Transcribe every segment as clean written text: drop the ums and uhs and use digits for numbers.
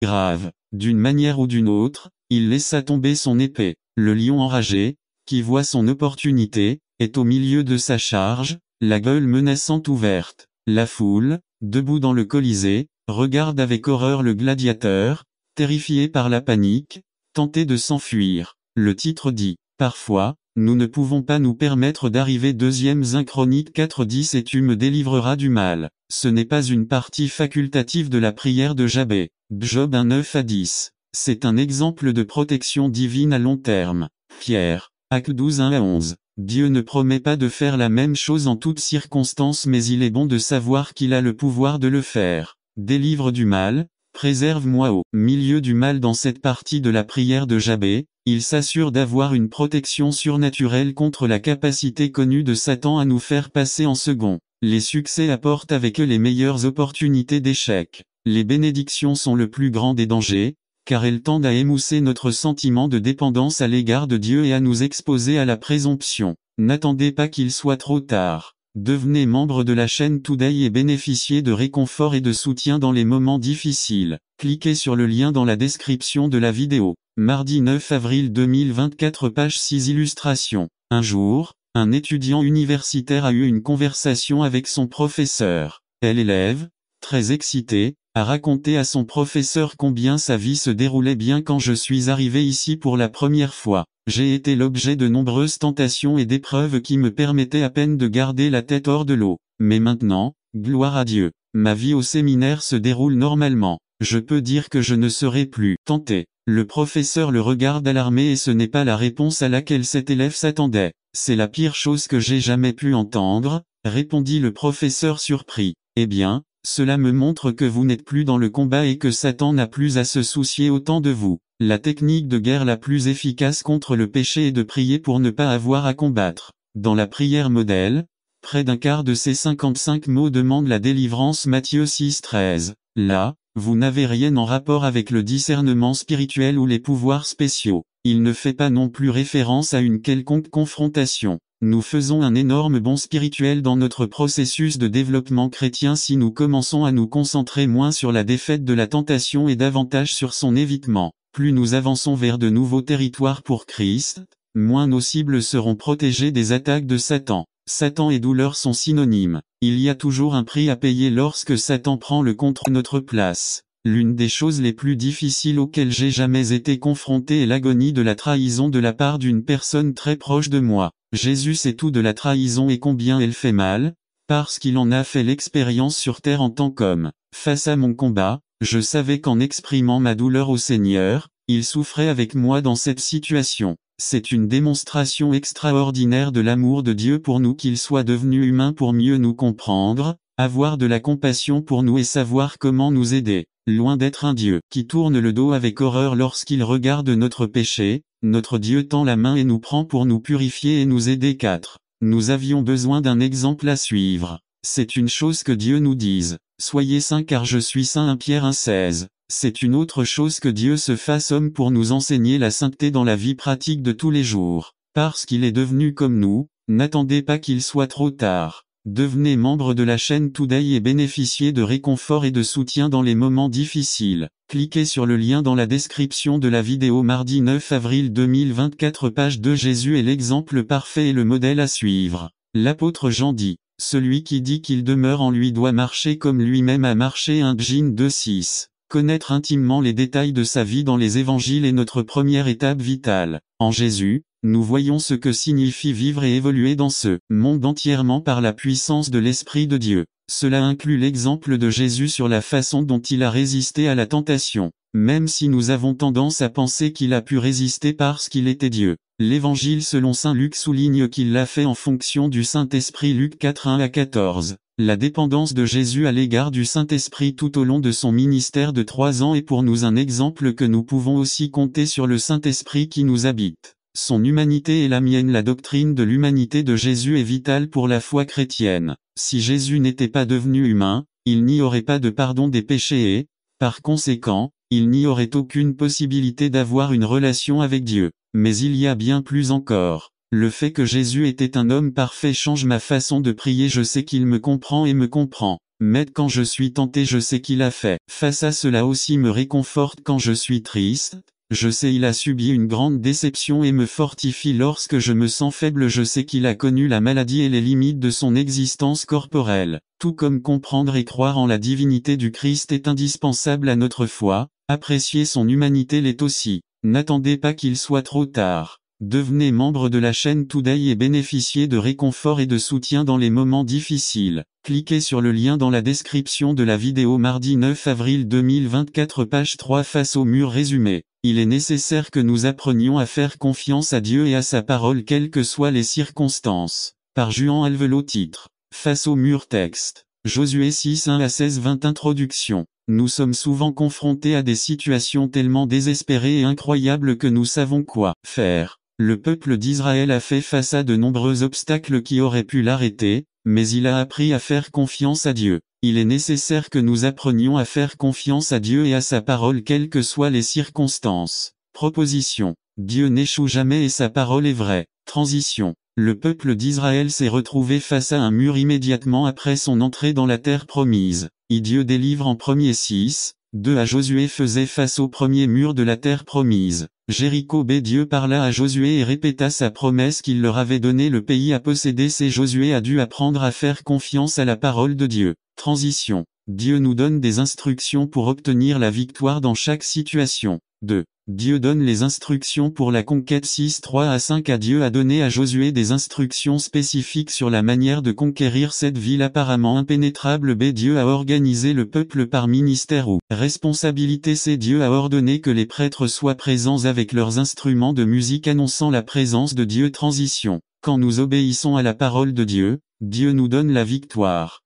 grave. D'une manière ou d'une autre, il laissa tomber son épée. Le lion enragé, qui voit son opportunité, est au milieu de sa charge, la gueule menaçante ouverte. La foule, debout dans le Colisée, regarde avec horreur le gladiateur, terrifié par la panique, tenté de s'enfuir. Le titre dit, « Parfois, nous ne pouvons pas nous permettre d'arriver » 2 Chroniques 4:10 « Et tu me délivreras du mal ». Ce n'est pas une partie facultative de la prière de Jabez. Job 1:9-10. C'est un exemple de protection divine à long terme. Pierre, Actes 12:1-11. Dieu ne promet pas de faire la même chose en toutes circonstances, mais il est bon de savoir qu'il a le pouvoir de le faire. Délivre du mal, préserve-moi au milieu du mal. Dans cette partie de la prière de Jabez, il s'assure d'avoir une protection surnaturelle contre la capacité connue de Satan à nous faire passer en second. Les succès apportent avec eux les meilleures opportunités d'échec. Les bénédictions sont le plus grand des dangers, car elles tendent à émousser notre sentiment de dépendance à l'égard de Dieu et à nous exposer à la présomption. N'attendez pas qu'il soit trop tard. Devenez membre de la chaîne Today et bénéficiez de réconfort et de soutien dans les moments difficiles. Cliquez sur le lien dans la description de la vidéo. Mardi 9 avril 2024, page 6 illustration. Un jour, un étudiant universitaire a eu une conversation avec son professeur. L'élève, très excité, a raconté à son professeur combien sa vie se déroulait bien quand je suis arrivé ici pour la première fois. J'ai été l'objet de nombreuses tentations et d'épreuves qui me permettaient à peine de garder la tête hors de l'eau. Mais maintenant, gloire à Dieu, ma vie au séminaire se déroule normalement. Je peux dire que je ne serai plus tenté. Le professeur le regarde alarmé et ce n'est pas la réponse à laquelle cet élève s'attendait. C'est la pire chose que j'ai jamais pu entendre, répondit le professeur surpris. Eh bien, cela me montre que vous n'êtes plus dans le combat et que Satan n'a plus à se soucier autant de vous. La technique de guerre la plus efficace contre le péché est de prier pour ne pas avoir à combattre. Dans la prière modèle, près d'un quart de ces 55 mots demandent la délivrance. Matthieu 6:13. Là, vous n'avez rien en rapport avec le discernement spirituel ou les pouvoirs spéciaux. Il ne fait pas non plus référence à une quelconque confrontation. Nous faisons un énorme bond spirituel dans notre processus de développement chrétien si nous commençons à nous concentrer moins sur la défaite de la tentation et davantage sur son évitement. Plus nous avançons vers de nouveaux territoires pour Christ, moins nos cibles seront protégées des attaques de Satan. Satan et douleur sont synonymes. Il y a toujours un prix à payer lorsque Satan prend le contrôle de notre place. L'une des choses les plus difficiles auxquelles j'ai jamais été confronté est l'agonie de la trahison de la part d'une personne très proche de moi. Jésus sait tout de la trahison et combien elle fait mal, parce qu'il en a fait l'expérience sur terre en tant qu'homme. Face à mon combat, je savais qu'en exprimant ma douleur au Seigneur, il souffrait avec moi dans cette situation. C'est une démonstration extraordinaire de l'amour de Dieu pour nous qu'il soit devenu humain pour mieux nous comprendre, avoir de la compassion pour nous et savoir comment nous aider. Loin d'être un Dieu qui tourne le dos avec horreur lorsqu'il regarde notre péché, notre Dieu tend la main et nous prend pour nous purifier et nous aider. 4. Nous avions besoin d'un exemple à suivre. C'est une chose que Dieu nous dise, soyez saints car je suis saint. 1 Pierre 1:16. C'est une autre chose que Dieu se fasse homme pour nous enseigner la sainteté dans la vie pratique de tous les jours. Parce qu'il est devenu comme nous, n'attendez pas qu'il soit trop tard. Devenez membre de la chaîne Today et bénéficiez de réconfort et de soutien dans les moments difficiles. Cliquez sur le lien dans la description de la vidéo. Mardi 9 avril 2024, page 2. Jésus est l'exemple parfait et le modèle à suivre. L'apôtre Jean dit, « Celui qui dit qu'il demeure en lui doit marcher comme lui-même a marché. 1 Jean 2:6. Connaître intimement les détails de sa vie dans les évangiles est notre première étape vitale. En Jésus, nous voyons ce que signifie vivre et évoluer dans ce monde entièrement par la puissance de l'Esprit de Dieu. Cela inclut l'exemple de Jésus sur la façon dont il a résisté à la tentation. Même si nous avons tendance à penser qu'il a pu résister parce qu'il était Dieu. L'Évangile selon saint Luc souligne qu'il l'a fait en fonction du Saint-Esprit. Luc 4:1-14. La dépendance de Jésus à l'égard du Saint-Esprit tout au long de son ministère de 3 ans est pour nous un exemple que nous pouvons aussi compter sur le Saint-Esprit qui nous habite. Son humanité est la mienne. La doctrine de l'humanité de Jésus est vitale pour la foi chrétienne. Si Jésus n'était pas devenu humain, il n'y aurait pas de pardon des péchés et, par conséquent, il n'y aurait aucune possibilité d'avoir une relation avec Dieu. Mais il y a bien plus encore. Le fait que Jésus était un homme parfait change ma façon de prier. Je sais qu'il me comprend et me comprend. Mais quand je suis tenté, je sais qu'il a fait. Face à cela aussi me réconforte quand je suis triste. Je sais il a subi une grande déception et me fortifie lorsque je me sens faible. Je sais qu'il a connu la maladie et les limites de son existence corporelle. Tout comme comprendre et croire en la divinité du Christ est indispensable à notre foi, apprécier son humanité l'est aussi. N'attendez pas qu'il soit trop tard. Devenez membre de la chaîne Today et bénéficiez de réconfort et de soutien dans les moments difficiles. Cliquez sur le lien dans la description de la vidéo. Mardi 9 avril 2024, page 3. Face au mur. Résumé. Il est nécessaire que nous apprenions à faire confiance à Dieu et à sa parole quelles que soient les circonstances. Par Juan Alvelot. Titre. Face au mur. Texte. Josué 6 1 à 16 20. Introduction. Nous sommes souvent confrontés à des situations tellement désespérées et incroyables que nous savons quoi faire. Le peuple d'Israël a fait face à de nombreux obstacles qui auraient pu l'arrêter, mais il a appris à faire confiance à Dieu. Il est nécessaire que nous apprenions à faire confiance à Dieu et à sa parole quelles que soient les circonstances. Proposition. Dieu n'échoue jamais et sa parole est vraie. Transition. Le peuple d'Israël s'est retrouvé face à un mur immédiatement après son entrée dans la terre promise. Dieu délivre en 1er 6, 2 à Josué faisait face au premier mur de la terre promise. Jéricho. Dieu parla à Josué et répéta sa promesse qu'il leur avait donné le pays à posséder. C'est Josué a dû apprendre à faire confiance à la parole de Dieu. Transition. Dieu nous donne des instructions pour obtenir la victoire dans chaque situation. 2. Dieu donne les instructions pour la conquête. 6 3 à 5 à Dieu a donné à Josué des instructions spécifiques sur la manière de conquérir cette ville apparemment impénétrable. Dieu a organisé le peuple par ministère ou responsabilité. C Dieu a ordonné que les prêtres soient présents avec leurs instruments de musique annonçant la présence de Dieu. Transition. Quand nous obéissons à la parole de Dieu, Dieu nous donne la victoire.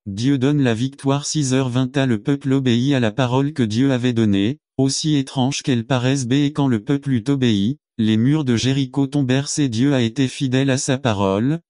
Dieu donne la victoire. 6h20 le peuple obéit à la parole que Dieu avait donnée. Aussi étrange qu'elle paraisse. Et quand le peuple eut obéi, les murs de Jéricho tombèrent. C'est Dieu a été fidèle à sa parole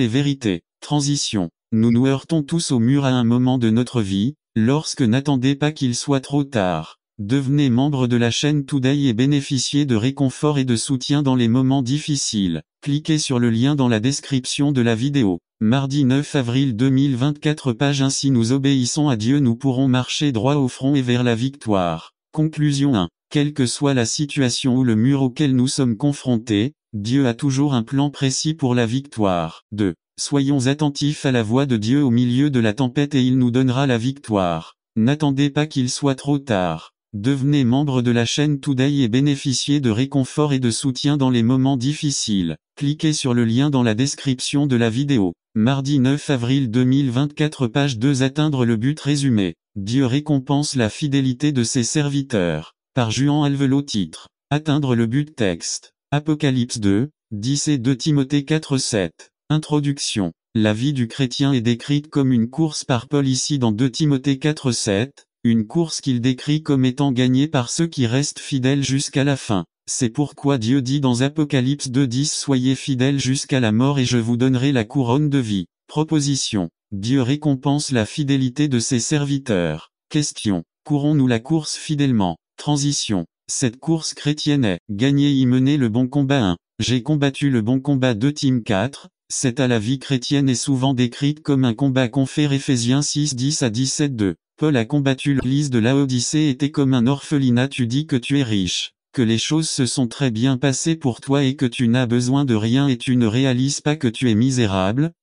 est vérité. Transition. Nous nous heurtons tous au mur à un moment de notre vie, lorsque n'attendez pas qu'il soit trop tard. Devenez membre de la chaîne Today et bénéficiez de réconfort et de soutien dans les moments difficiles. Cliquez sur le lien dans la description de la vidéo. Mardi 9 avril 2024, page. Ainsi nous obéissons à Dieu, nous pourrons marcher droit au front et vers la victoire. Conclusion 1. Quelle que soit la situation ou le mur auquel nous sommes confrontés, Dieu a toujours un plan précis pour la victoire. 2. Soyons attentifs à la voix de Dieu au milieu de la tempête et il nous donnera la victoire. N'attendez pas qu'il soit trop tard. Devenez membre de la chaîne Today et bénéficiez de réconfort et de soutien dans les moments difficiles. Cliquez sur le lien dans la description de la vidéo. Mardi 9 avril 2024, page 2. Atteindre le but. Résumé. Dieu récompense la fidélité de ses serviteurs. Par Juan Alvelot. Titre. Atteindre le but. Texte. Apocalypse 2, 10 et 2 Timothée 4 7. Introduction. La vie du chrétien est décrite comme une course par Paul ici dans 2 Timothée 4 7, une course qu'il décrit comme étant gagnée par ceux qui restent fidèles jusqu'à la fin. C'est pourquoi Dieu dit dans Apocalypse 2 10 Soyez fidèles jusqu'à la mort et je vous donnerai la couronne de vie. Proposition. Dieu récompense la fidélité de ses serviteurs. Question. Courons-nous la course fidèlement? Transition. Cette course chrétienne est, gagner y mener le bon combat 1. J'ai combattu le bon combat 2 Tim 4, c'est à la vie chrétienne est souvent décrite comme un combat confère Éphésiens 6 10 à 17 2. Paul a combattu l'église de Laodicée était comme un orphelinat. Tu dis que tu es riche, que les choses se sont très bien passées pour toi et que tu n'as besoin de rien et tu ne réalises pas que tu es misérable,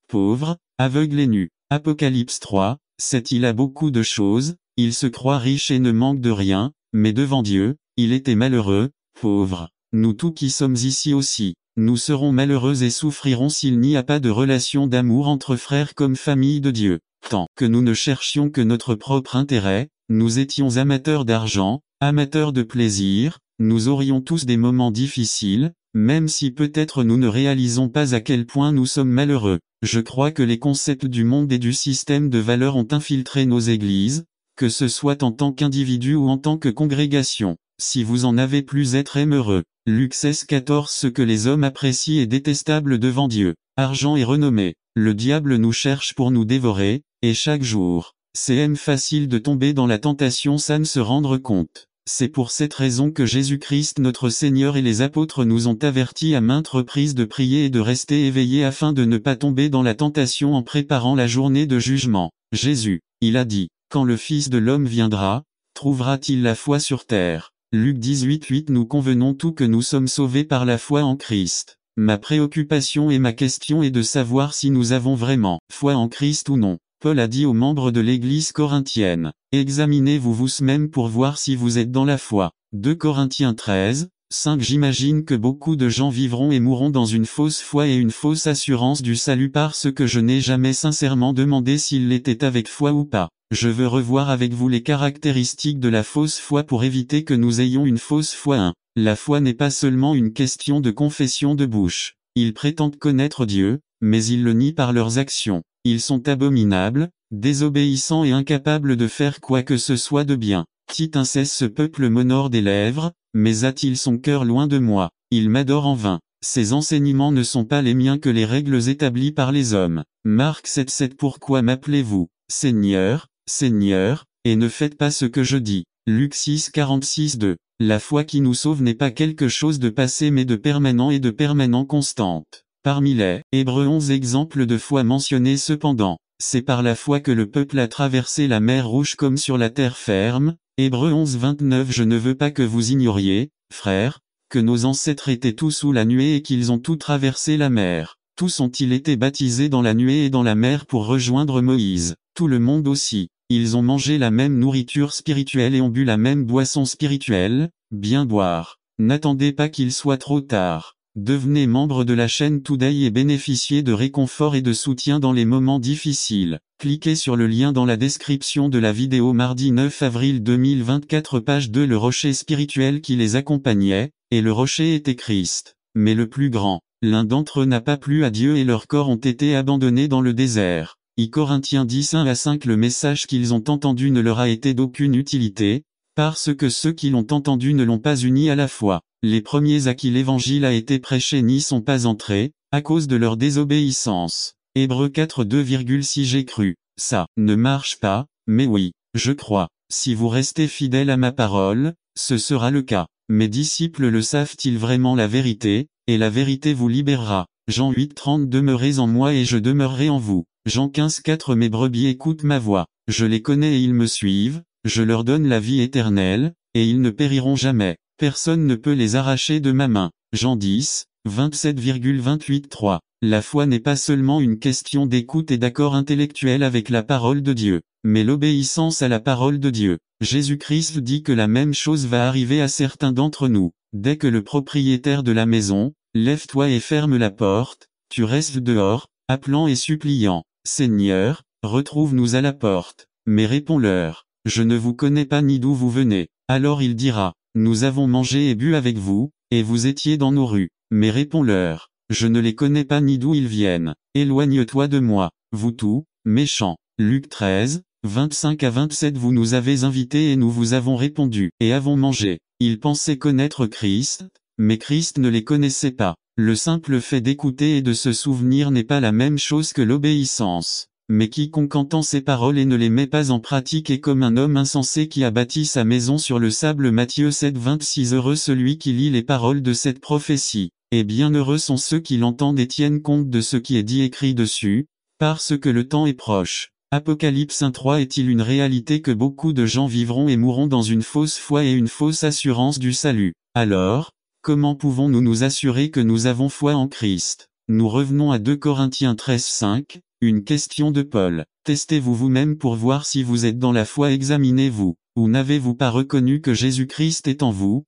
pauvre, aveugle et nu. Apocalypse 3, 7 Il a beaucoup de choses, il se croit riche et ne manque de rien, mais devant Dieu, il était malheureux, pauvre. Nous tous qui sommes ici aussi, nous serons malheureux et souffrirons s'il n'y a pas de relation d'amour entre frères comme famille de Dieu. Tant que nous ne cherchions que notre propre intérêt, nous étions amateurs d'argent, amateurs de plaisir, nous aurions tous des moments difficiles, même si peut-être nous ne réalisons pas à quel point nous sommes malheureux. Je crois que les concepts du monde et du système de valeurs ont infiltré nos églises, que ce soit en tant qu'individu ou en tant que congrégation. Si vous en avez plus être heureux. Luc 16 14 Ce que les hommes apprécient est détestable devant Dieu. Argent et renommée. Le diable nous cherche pour nous dévorer, et chaque jour. C'est facile de tomber dans la tentation sans se rendre compte. C'est pour cette raison que Jésus-Christ notre Seigneur et les apôtres nous ont avertis à maintes reprises de prier et de rester éveillés afin de ne pas tomber dans la tentation en préparant la journée de jugement. Jésus, il a dit, « Quand le Fils de l'homme viendra, trouvera-t-il la foi sur terre ?» Luc 18:8. Nous convenons tous que nous sommes sauvés par la foi en Christ. Ma préoccupation et ma question est de savoir si nous avons vraiment foi en Christ ou non. Paul a dit aux membres de l'église corinthienne, « Examinez-vous vous-même pour voir si vous êtes dans la foi. » 2 Corinthiens 13:5. J'imagine que beaucoup de gens vivront et mourront dans une fausse foi et une fausse assurance du salut parce que je n'ai jamais sincèrement demandé s'ils l'étaient avec foi ou pas. Je veux revoir avec vous les caractéristiques de la fausse foi pour éviter que nous ayons une fausse foi. 1. La foi n'est pas seulement une question de confession de bouche. Ils prétendent connaître Dieu, mais ils le nient par leurs actions. Ils sont abominables, désobéissants et incapables de faire quoi que ce soit de bien. Tite 1:16. Ce peuple m'honore des lèvres, mais a-t-il son cœur loin de moi? Il m'adore en vain. Ces enseignements ne sont pas les miens que les règles établies par les hommes. Marc 7:7. Pourquoi m'appelez-vous Seigneur, Seigneur, et ne faites pas ce que je dis? Luc 6:46-2. La foi qui nous sauve n'est pas quelque chose de passé mais de permanent et de permanent constante. Parmi les Hébreux 11 exemples de foi mentionnés cependant, c'est par la foi que le peuple a traversé la mer Rouge comme sur la terre ferme. Hébreux 11:29. Je ne veux pas que vous ignoriez, frères, que nos ancêtres étaient tous sous la nuée et qu'ils ont tous traversé la mer. Tous ont-ils été baptisés dans la nuée et dans la mer pour rejoindre Moïse. Tout le monde aussi. Ils ont mangé la même nourriture spirituelle et ont bu la même boisson spirituelle. Bien boire. N'attendez pas qu'il soit trop tard. Devenez membre de la chaîne Today et bénéficiez de réconfort et de soutien dans les moments difficiles. Cliquez sur le lien dans la description de la vidéo mardi 9 avril 2024 page 2. Le rocher spirituel qui les accompagnait, et le rocher était Christ. Mais le plus grand, l'un d'entre eux n'a pas plu à Dieu et leurs corps ont été abandonnés dans le désert. Corinthiens 10:1-5. Le message qu'ils ont entendu ne leur a été d'aucune utilité, parce que ceux qui l'ont entendu ne l'ont pas uni à la foi. Les premiers à qui l'évangile a été prêché n'y sont pas entrés, à cause de leur désobéissance. Hébreux 4:2-6. J'ai cru, ça ne marche pas, mais oui, je crois. Si vous restez fidèles à ma parole, ce sera le cas. Mes disciples le savent-ils vraiment la vérité, et la vérité vous libérera. Jean 8:30. Demeurez en moi et je demeurerai en vous. Jean 15:4. Mes brebis écoutent ma voix, je les connais et ils me suivent, je leur donne la vie éternelle, et ils ne périront jamais. Personne ne peut les arracher de ma main. Jean 10:27,28-3. La foi n'est pas seulement une question d'écoute et d'accord intellectuel avec la parole de Dieu, mais l'obéissance à la parole de Dieu. Jésus-Christ dit que la même chose va arriver à certains d'entre nous. Dès que le propriétaire de la maison, lève-toi et ferme la porte, tu restes dehors, appelant et suppliant, Seigneur, retrouve-nous à la porte. Mais réponds-leur, je ne vous connais pas ni d'où vous venez. Alors il dira, nous avons mangé et bu avec vous, et vous étiez dans nos rues. Mais réponds-leur, je ne les connais pas ni d'où ils viennent. Éloigne-toi de moi, vous tous, méchants. Luc 13:25-27. Vous nous avez invités et nous vous avons répondu, et avons mangé. Ils pensaient connaître Christ, mais Christ ne les connaissait pas. Le simple fait d'écouter et de se souvenir n'est pas la même chose que l'obéissance. Mais quiconque entend ces paroles et ne les met pas en pratique est comme un homme insensé qui a bâti sa maison sur le sable. Matthieu 7:26. Heureux celui qui lit les paroles de cette prophétie, et bienheureux sont ceux qui l'entendent et tiennent compte de ce qui est dit écrit dessus, parce que le temps est proche. Apocalypse 1:3. Est-il une réalité que beaucoup de gens vivront et mourront dans une fausse foi et une fausse assurance du salut? Alors, comment pouvons-nous nous assurer que nous avons foi en Christ? Nous revenons à 2 Corinthiens 13:5. Une question de Paul. Testez-vous vous-même pour voir si vous êtes dans la foi. Examinez-vous. Ou n'avez-vous pas reconnu que Jésus-Christ est en vous,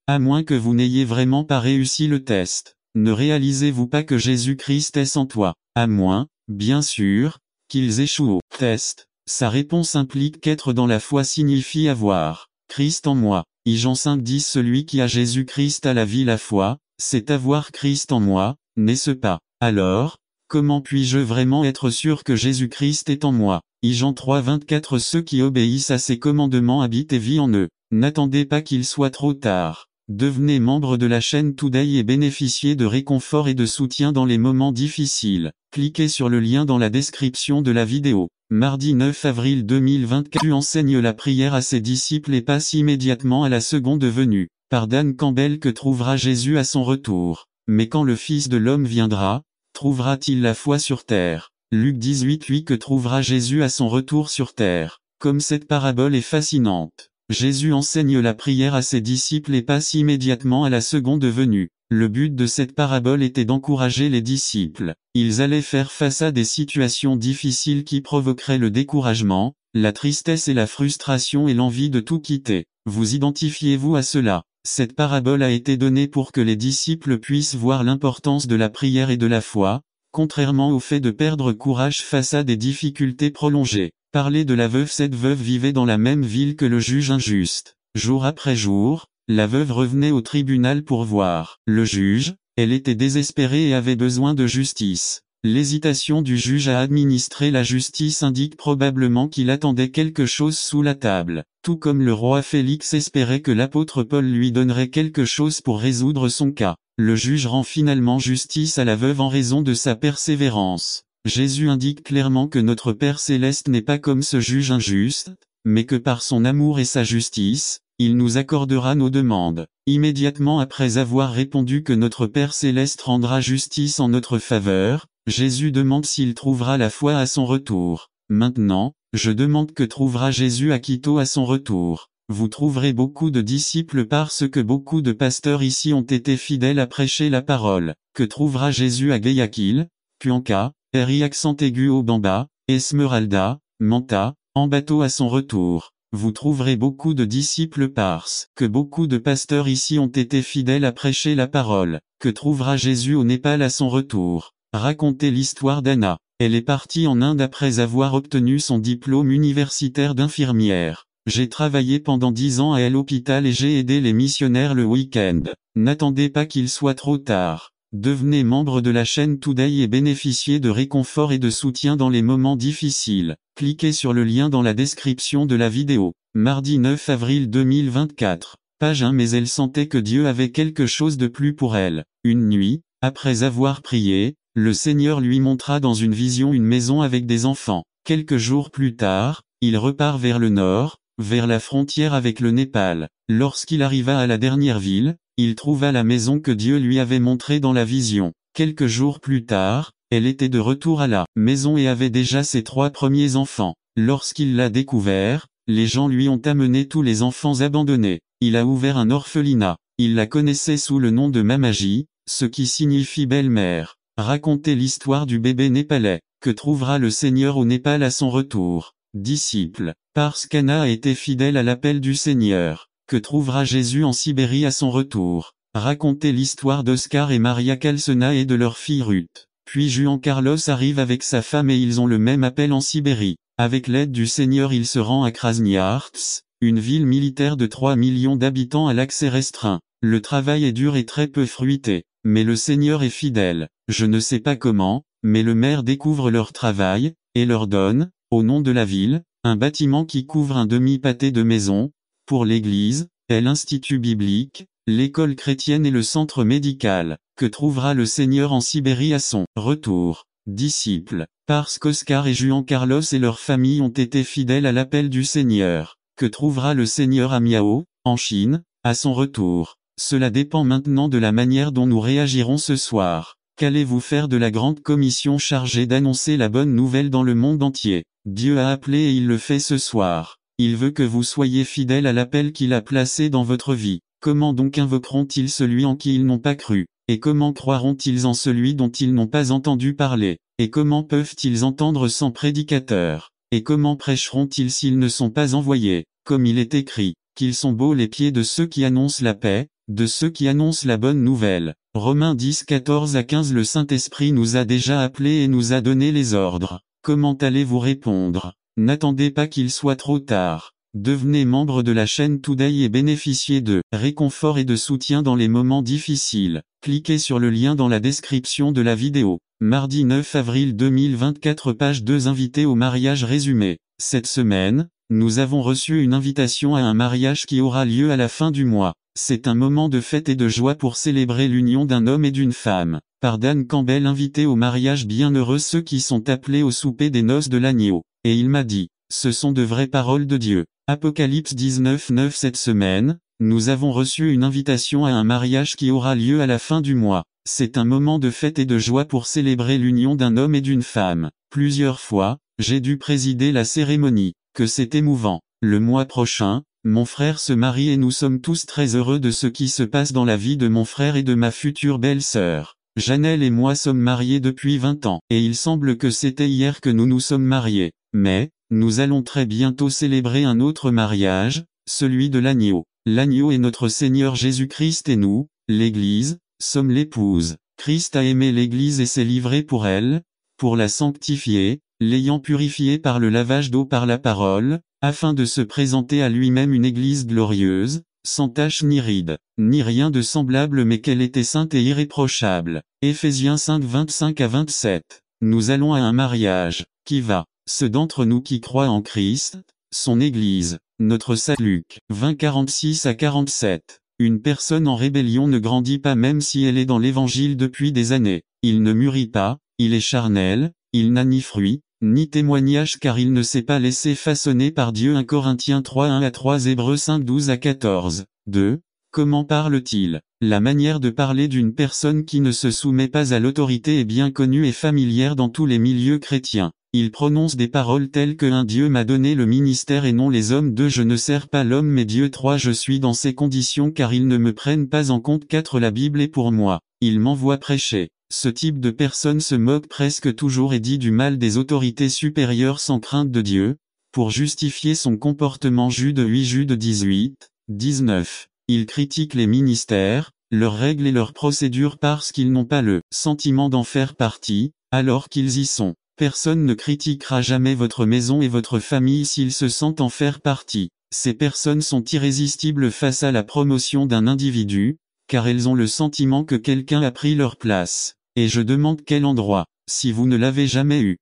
à moins que vous n'ayez vraiment pas réussi le test? Ne réalisez-vous pas que Jésus-Christ est en toi, à moins, bien sûr, qu'ils échouent au test? Sa réponse implique qu'être dans la foi signifie avoir Christ en moi. Jean 5:10. Celui qui a Jésus-Christ a la vie. La foi, c'est avoir Christ en moi, n'est-ce pas? Alors, comment puis-je vraiment être sûr que Jésus-Christ est en moi? Jean 3:24. Ceux qui obéissent à ses commandements habitent et vivent en eux. N'attendez pas qu'il soit trop tard. Devenez membre de la chaîne Today et bénéficiez de réconfort et de soutien dans les moments difficiles. Cliquez sur le lien dans la description de la vidéo. Mardi 9 avril 2024. Jésus enseigne la prière à ses disciples et passe immédiatement à la seconde venue. Par Dan Campbell. Que trouvera Jésus à son retour? Mais quand le Fils de l'homme viendra, trouvera-t-il la foi sur terre? Luc 18:8. Que trouvera Jésus à son retour sur terre? Comme cette parabole est fascinante. Jésus enseigne la prière à ses disciples et passe immédiatement à la seconde venue. Le but de cette parabole était d'encourager les disciples. Ils allaient faire face à des situations difficiles qui provoqueraient le découragement, la tristesse et la frustration et l'envie de tout quitter. Vous identifiez-vous à cela? Cette parabole a été donnée pour que les disciples puissent voir l'importance de la prière et de la foi, contrairement au fait de perdre courage face à des difficultés prolongées. Parler de la veuve. Cette veuve vivait dans la même ville que le juge injuste. Jour après jour, la veuve revenait au tribunal pour voir le juge. Elle était désespérée et avait besoin de justice. L'hésitation du juge à administrer la justice indique probablement qu'il attendait quelque chose sous la table. Tout comme le roi Félix espérait que l'apôtre Paul lui donnerait quelque chose pour résoudre son cas. Le juge rend finalement justice à la veuve en raison de sa persévérance. Jésus indique clairement que notre Père Céleste n'est pas comme ce juge injuste, mais que par son amour et sa justice, il nous accordera nos demandes. Immédiatement après avoir répondu que notre Père Céleste rendra justice en notre faveur, Jésus demande s'il trouvera la foi à son retour. Maintenant, je demande que trouvera Jésus à Quito à son retour. Vous trouverez beaucoup de disciples parce que beaucoup de pasteurs ici ont été fidèles à prêcher la parole. Que trouvera Jésus à Guayaquil, Cuenca, RI accent aigu au Bamba, Esmeralda, Manta, en bateau à son retour. Vous trouverez beaucoup de disciples parce que beaucoup de pasteurs ici ont été fidèles à prêcher la parole. Que trouvera Jésus au Népal à son retour? Racontez l'histoire d'Anna. Elle est partie en Inde après avoir obtenu son diplôme universitaire d'infirmière. J'ai travaillé pendant 10 ans à l'hôpital et j'ai aidé les missionnaires le week-end. N'attendez pas qu'il soit trop tard. Devenez membre de la chaîne Today et bénéficiez de réconfort et de soutien dans les moments difficiles. Cliquez sur le lien dans la description de la vidéo. Mardi 9 avril 2024. Page 1. Mais elle sentait que Dieu avait quelque chose de plus pour elle. Une nuit, après avoir prié, le Seigneur lui montra dans une vision une maison avec des enfants. Quelques jours plus tard, il repart vers le nord, vers la frontière avec le Népal. Lorsqu'il arriva à la dernière ville, il trouva la maison que Dieu lui avait montrée dans la vision. Quelques jours plus tard, elle était de retour à la maison et avait déjà ses 3 premiers enfants. Lorsqu'il l'a découvert, les gens lui ont amené tous les enfants abandonnés. Il a ouvert un orphelinat. Il la connaissait sous le nom de Mamaji, ce qui signifie belle-mère. Racontez l'histoire du bébé népalais. Que trouvera le Seigneur au Népal à son retour? Disciple. Parce qu'Anna a été fidèle à l'appel du Seigneur. Que trouvera Jésus en Sibérie à son retour? Racontez l'histoire d'Oscar et Maria Calcena et de leur fille Ruth. Puis Juan Carlos arrive avec sa femme et ils ont le même appel en Sibérie. Avec l'aide du Seigneur il se rend à Krasnoïarsk, une ville militaire de 3 millions d'habitants à l'accès restreint. Le travail est dur et très peu fruité. Mais le Seigneur est fidèle. Je ne sais pas comment, mais le maire découvre leur travail, et leur donne, au nom de la ville, un bâtiment qui couvre un demi-pâté de maisons, pour l'église, et l'Institut biblique, l'école chrétienne et le centre médical. Que trouvera le Seigneur en Sibérie à son retour? Disciple. Parce qu'Oscar et Juan Carlos et leur famille ont été fidèles à l'appel du Seigneur. Que trouvera le Seigneur à Miao, en Chine, à son retour? Cela dépend maintenant de la manière dont nous réagirons ce soir. Qu'allez-vous faire de la grande commission chargée d'annoncer la bonne nouvelle dans le monde entier? Dieu a appelé et il le fait ce soir. Il veut que vous soyez fidèles à l'appel qu'il a placé dans votre vie. Comment donc invoqueront-ils celui en qui ils n'ont pas cru? Et comment croiront-ils en celui dont ils n'ont pas entendu parler? Et comment peuvent-ils entendre sans prédicateur? Et comment prêcheront-ils s'ils ne sont pas envoyés? Comme il est écrit, qu'ils sont beaux les pieds de ceux qui annoncent la paix, de ceux qui annoncent la bonne nouvelle. Romains 10, 14 à 15. Le Saint-Esprit nous a déjà appelés et nous a donné les ordres. Comment allez-vous répondre? N'attendez pas qu'il soit trop tard. Devenez membre de la chaîne Today et bénéficiez de réconfort et de soutien dans les moments difficiles. Cliquez sur le lien dans la description de la vidéo. Mardi 9 avril 2024. Page 2. Invités au mariage résumé. Cette semaine, nous avons reçu une invitation à un mariage qui aura lieu à la fin du mois. C'est un moment de fête et de joie pour célébrer l'union d'un homme et d'une femme. Par Dan Campbell. Invité au mariage. Bienheureux ceux qui sont appelés au souper des noces de l'agneau. Et il m'a dit, ce sont de vraies paroles de Dieu. Apocalypse 19:9. Cette semaine, nous avons reçu une invitation à un mariage qui aura lieu à la fin du mois. C'est un moment de fête et de joie pour célébrer l'union d'un homme et d'une femme. Plusieurs fois, j'ai dû présider la cérémonie. Que c'est émouvant. Le mois prochain, mon frère se marie et nous sommes tous très heureux de ce qui se passe dans la vie de mon frère et de ma future belle-sœur. Janelle et moi sommes mariés depuis 20 ans, et il semble que c'était hier que nous nous sommes mariés. Mais, nous allons très bientôt célébrer un autre mariage, celui de l'agneau. L'agneau est notre Seigneur Jésus-Christ et nous, l'Église, sommes l'épouse. Christ a aimé l'Église et s'est livré pour elle, pour la sanctifier, l'ayant purifiée par le lavage d'eau par la parole, afin de se présenter à lui-même une Église glorieuse, sans tache ni ride, ni rien de semblable mais qu'elle était sainte et irréprochable. Éphésiens 5, 25 à 27. Nous allons à un mariage, qui va, ceux d'entre nous qui croient en Christ, son Église, notre salut. 20, 46 à 47. Une personne en rébellion ne grandit pas même si elle est dans l'Évangile depuis des années. Il ne mûrit pas, il est charnel, il n'a ni fruit, ni témoignage car il ne s'est pas laissé façonner par Dieu. 1 Corinthiens 3, 1 à 3. Hébreux 5, 12 à 14. 2. Comment parle-t-il? La manière de parler d'une personne qui ne se soumet pas à l'autorité est bien connue et familière dans tous les milieux chrétiens. Il prononce des paroles telles que 1 Dieu m'a donné le ministère et non les hommes. 2 Je ne sers pas l'homme mais Dieu. 3 Je suis dans ces conditions car ils ne me prennent pas en compte. 4 La Bible est pour moi, il m'envoie prêcher. Ce type de personne se moque presque toujours et dit du mal des autorités supérieures sans crainte de Dieu, pour justifier son comportement. Jude 8 Jude 18, 19. Il critique les ministères, leurs règles et leurs procédures parce qu'ils n'ont pas le sentiment d'en faire partie, alors qu'ils y sont. Personne ne critiquera jamais votre maison et votre famille s'ils se sentent en faire partie. Ces personnes sont irrésistibles face à la promotion d'un individu, car elles ont le sentiment que quelqu'un a pris leur place. Et je demande quel endroit, si vous ne l'avez jamais eu.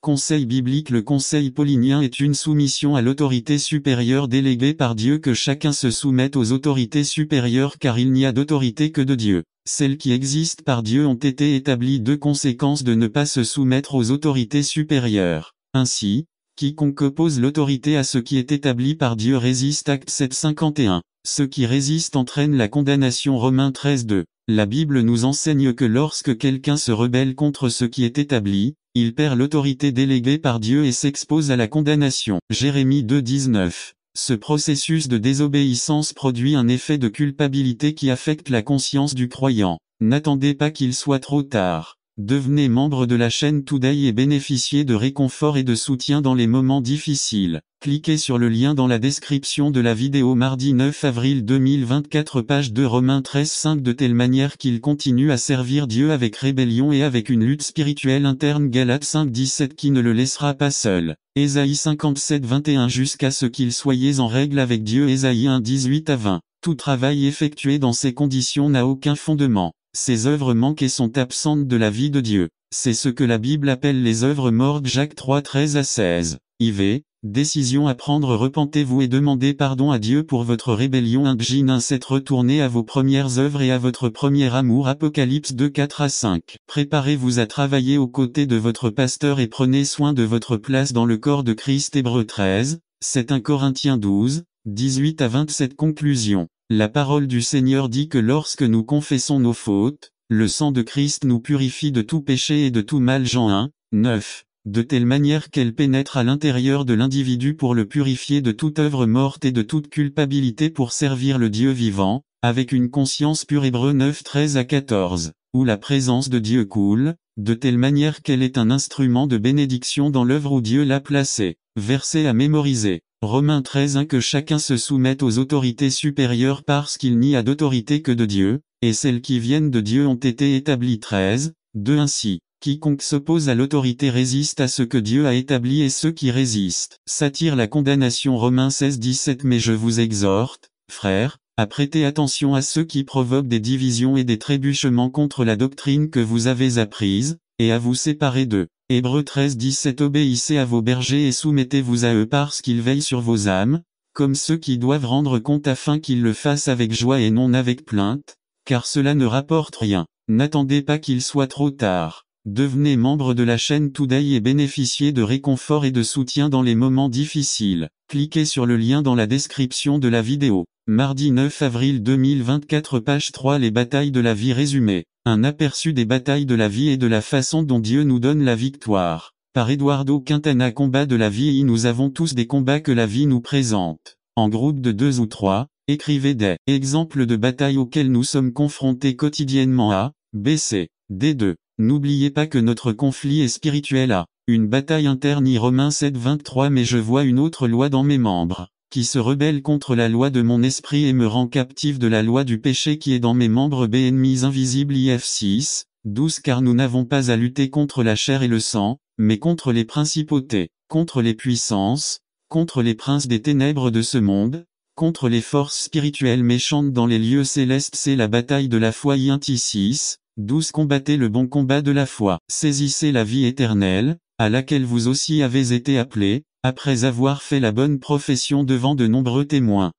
Conseil biblique. Le conseil paulinien est une soumission à l'autorité supérieure déléguée par Dieu. Que chacun se soumette aux autorités supérieures car il n'y a d'autorité que de Dieu. Celles qui existent par Dieu ont été établies. 2 Conséquences de ne pas se soumettre aux autorités supérieures. Ainsi, quiconque oppose l'autorité à ce qui est établi par Dieu résiste. Acte 7, 51. Ceux qui résistent entraînent la condamnation. Romains 13, 2. La Bible nous enseigne que lorsque quelqu'un se rebelle contre ce qui est établi, il perd l'autorité déléguée par Dieu et s'expose à la condamnation. Jérémie 2, 19. Ce processus de désobéissance produit un effet de culpabilité qui affecte la conscience du croyant. N'attendez pas qu'il soit trop tard. Devenez membre de la chaîne Today et bénéficiez de réconfort et de soutien dans les moments difficiles. Cliquez sur le lien dans la description de la vidéo. Mardi 9 avril 2024 page 2 Romains 13, 5 De telle manière qu'il continue à servir Dieu avec rébellion et avec une lutte spirituelle interne. Galates 5, 17 Qui ne le laissera pas seul. Ésaïe 57, 21 Jusqu'à ce qu'ils soyez en règle avec Dieu. Ésaïe 1, 18 à 20. Tout travail effectué dans ces conditions n'a aucun fondement. Ces œuvres manquent et sont absentes de la vie de Dieu. C'est ce que la Bible appelle les œuvres mortes. Jacques 3, 13 à 16. IV. Décision à prendre. Repentez-vous et demandez pardon à Dieu pour votre rébellion. 1 Jin 1, 7 Retournez à vos premières œuvres et à votre premier amour. Apocalypse 2, 4 à 5. Préparez-vous à travailler aux côtés de votre pasteur et prenez soin de votre place dans le corps de Christ. Hébreux 13, 7 1 Corinthiens 12, 18 à 27 Conclusion. La parole du Seigneur dit que lorsque nous confessons nos fautes, le sang de Christ nous purifie de tout péché et de tout mal. Jean 1, 9. De telle manière qu'elle pénètre à l'intérieur de l'individu pour le purifier de toute œuvre morte et de toute culpabilité pour servir le Dieu vivant, avec une conscience pure. Hébreux 9, 13 à 14. Où la présence de Dieu coule, de telle manière qu'elle est un instrument de bénédiction dans l'œuvre où Dieu l'a placée. Verset à mémoriser. Romains 13, 1 Que chacun se soumette aux autorités supérieures parce qu'il n'y a d'autorité que de Dieu, et celles qui viennent de Dieu ont été établies. 13, 2 Ainsi, quiconque s'oppose à l'autorité résiste à ce que Dieu a établi et ceux qui résistent s'attirent la condamnation. Romains 16, 17 Mais je vous exhorte, frères, à prêter attention à ceux qui provoquent des divisions et des trébuchements contre la doctrine que vous avez apprise, et à vous séparer d'eux. Hébreux 13, 17 Obéissez à vos bergers et soumettez-vous à eux parce qu'ils veillent sur vos âmes, comme ceux qui doivent rendre compte afin qu'ils le fassent avec joie et non avec plainte, car cela ne rapporte rien. N'attendez pas qu'il soit trop tard. Devenez membre de la chaîne Today et bénéficiez de réconfort et de soutien dans les moments difficiles. Cliquez sur le lien dans la description de la vidéo. Mardi 9 avril 2024 page 3 Les batailles de la vie résumées. Un aperçu des batailles de la vie et de la façon dont Dieu nous donne la victoire. Par Eduardo Quintana. Combat de la vie. Nous avons tous des combats que la vie nous présente. En groupe de 2 ou 3, écrivez des exemples de batailles auxquelles nous sommes confrontés quotidiennement. A, B, C, D2. N'oubliez pas que notre conflit est spirituel. A. Une bataille interne. Romains 7, 23. Mais je vois une autre loi dans mes membres, qui se rebelle contre la loi de mon esprit et me rend captif de la loi du péché qui est dans mes membres. B. Ennemis invisibles. If 6, 12. Car nous n'avons pas à lutter contre la chair et le sang, mais contre les principautés, contre les puissances, contre les princes des ténèbres de ce monde, contre les forces spirituelles méchantes dans les lieux célestes. C'est la bataille de la foi. Int 6, 12. Combattez le bon combat de la foi. Saisissez la vie éternelle, à laquelle vous aussi avez été appelés, après avoir fait la bonne profession devant de nombreux témoins.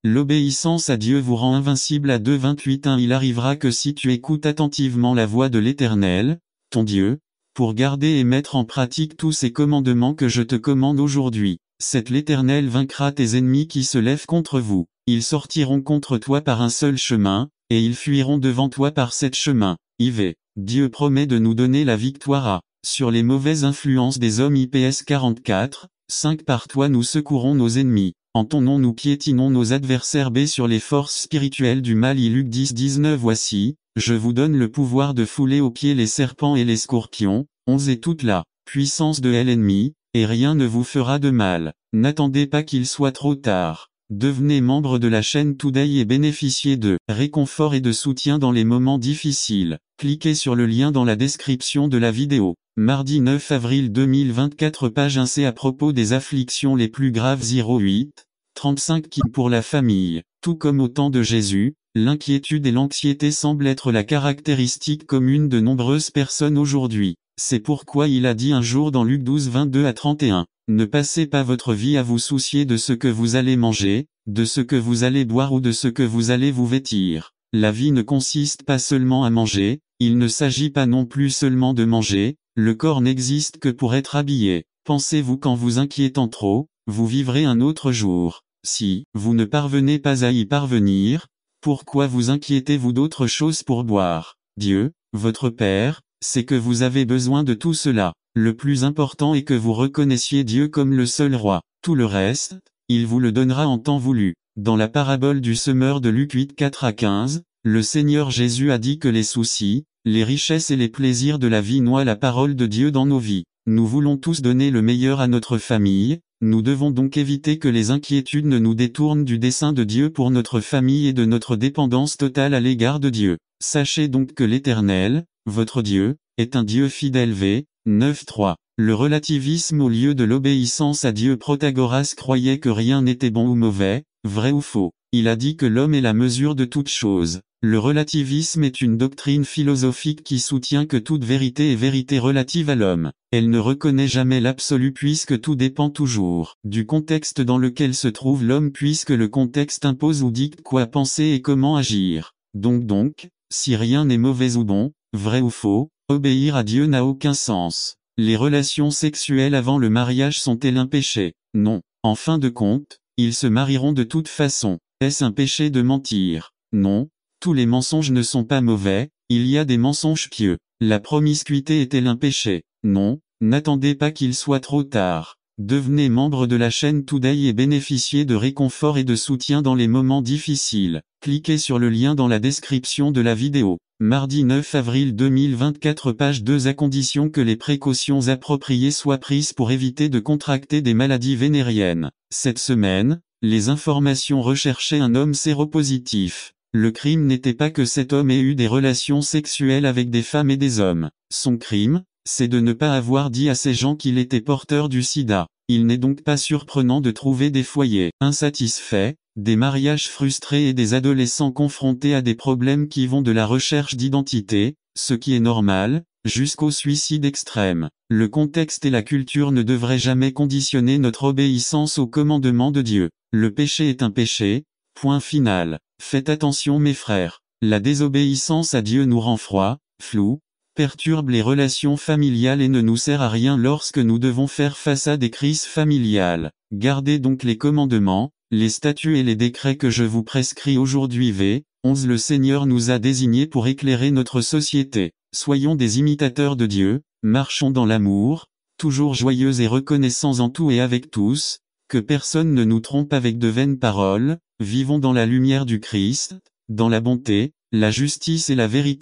L'obéissance à Dieu vous rend invincible. À 2:28. Il arrivera que si tu écoutes attentivement la voix de l'Éternel, ton Dieu, pour garder et mettre en pratique tous ces commandements que je te commande aujourd'hui, c'est l'Éternel vaincra tes ennemis qui se lèvent contre vous. Ils sortiront contre toi par un seul chemin, et ils fuiront devant toi par 7 chemins. IV. Dieu promet de nous donner la victoire sur les mauvaises influences des hommes. IPS 44, 5. Par toi nous secourons nos ennemis. En ton nom nous piétinons nos adversaires. B. Sur les forces spirituelles du mal. Luc 10, 19. Voici, je vous donne le pouvoir de fouler aux pieds les serpents et les scorpions, 11. Et toute la puissance de l'ennemi, et rien ne vous fera de mal. N'attendez pas qu'il soit trop tard. Devenez membre de la chaîne Today et bénéficiez de réconfort et de soutien dans les moments difficiles. Cliquez sur le lien dans la description de la vidéo. Mardi 9 avril 2024 page 1c. À propos des afflictions les plus graves. 08, 35. Qui pour la famille, tout comme au temps de Jésus, l'inquiétude et l'anxiété semblent être la caractéristique commune de nombreuses personnes aujourd'hui. C'est pourquoi il a dit un jour dans Luc 12, 22 à 31. Ne passez pas votre vie à vous soucier de ce que vous allez manger, de ce que vous allez boire ou de ce que vous allez vous vêtir. La vie ne consiste pas seulement à manger, il ne s'agit pas non plus seulement de manger, le corps n'existe que pour être habillé. Pensez-vous qu'en vous inquiétant trop, vous vivrez un autre jour? Si vous ne parvenez pas à y parvenir, pourquoi vous inquiétez-vous d'autre chose pour boire? Dieu, votre Père, c'est que vous avez besoin de tout cela. Le plus important est que vous reconnaissiez Dieu comme le seul roi. Tout le reste, il vous le donnera en temps voulu. Dans la parabole du semeur de Luc 8, 4 à 15, le Seigneur Jésus a dit que les soucis, les richesses et les plaisirs de la vie noient la parole de Dieu dans nos vies. Nous voulons tous donner le meilleur à notre famille, nous devons donc éviter que les inquiétudes ne nous détournent du dessein de Dieu pour notre famille et de notre dépendance totale à l'égard de Dieu. Sachez donc que l'Éternel, votre Dieu, est un Dieu fidèle. V. 9.3. Le relativisme au lieu de l'obéissance à Dieu. Protagoras croyait que rien n'était bon ou mauvais, vrai ou faux. Il a dit que l'homme est la mesure de toute chose. Le relativisme est une doctrine philosophique qui soutient que toute vérité est vérité relative à l'homme. Elle ne reconnaît jamais l'absolu puisque tout dépend toujours du contexte dans lequel se trouve l'homme puisque le contexte impose ou dicte quoi penser et comment agir. Donc, si rien n'est mauvais ou bon, vrai ou faux, obéir à Dieu n'a aucun sens. Les relations sexuelles avant le mariage sont-elles un péché? Non. En fin de compte, ils se marieront de toute façon. Est-ce un péché de mentir? Non. Tous les mensonges ne sont pas mauvais, il y a des mensonges pieux. La promiscuité est-elle un péché? Non. N'attendez pas qu'il soit trop tard. Devenez membre de la chaîne Today et bénéficiez de réconfort et de soutien dans les moments difficiles. Cliquez sur le lien dans la description de la vidéo. Mardi 9 avril 2024 page 2. À condition que les précautions appropriées soient prises pour éviter de contracter des maladies vénériennes. Cette semaine, les informations recherchaient un homme séropositif. Le crime n'était pas que cet homme ait eu des relations sexuelles avec des femmes et des hommes. Son crime, c'est de ne pas avoir dit à ces gens qu'il était porteur du sida. Il n'est donc pas surprenant de trouver des foyers insatisfaits, des mariages frustrés et des adolescents confrontés à des problèmes qui vont de la recherche d'identité, ce qui est normal, jusqu'au suicide extrême. Le contexte et la culture ne devraient jamais conditionner notre obéissance aux commandements de Dieu. Le péché est un péché, point final. Faites attention mes frères. La désobéissance à Dieu nous rend froid, flou, perturbe les relations familiales et ne nous sert à rien lorsque nous devons faire face à des crises familiales. Gardez donc les commandements, les statuts et les décrets que je vous prescris aujourd'hui. 11 Le Seigneur nous a désignés pour éclairer notre société. Soyons des imitateurs de Dieu, marchons dans l'amour, toujours joyeux et reconnaissants en tout et avec tous, que personne ne nous trompe avec de vaines paroles, vivons dans la lumière du Christ, dans la bonté, la justice et la vérité.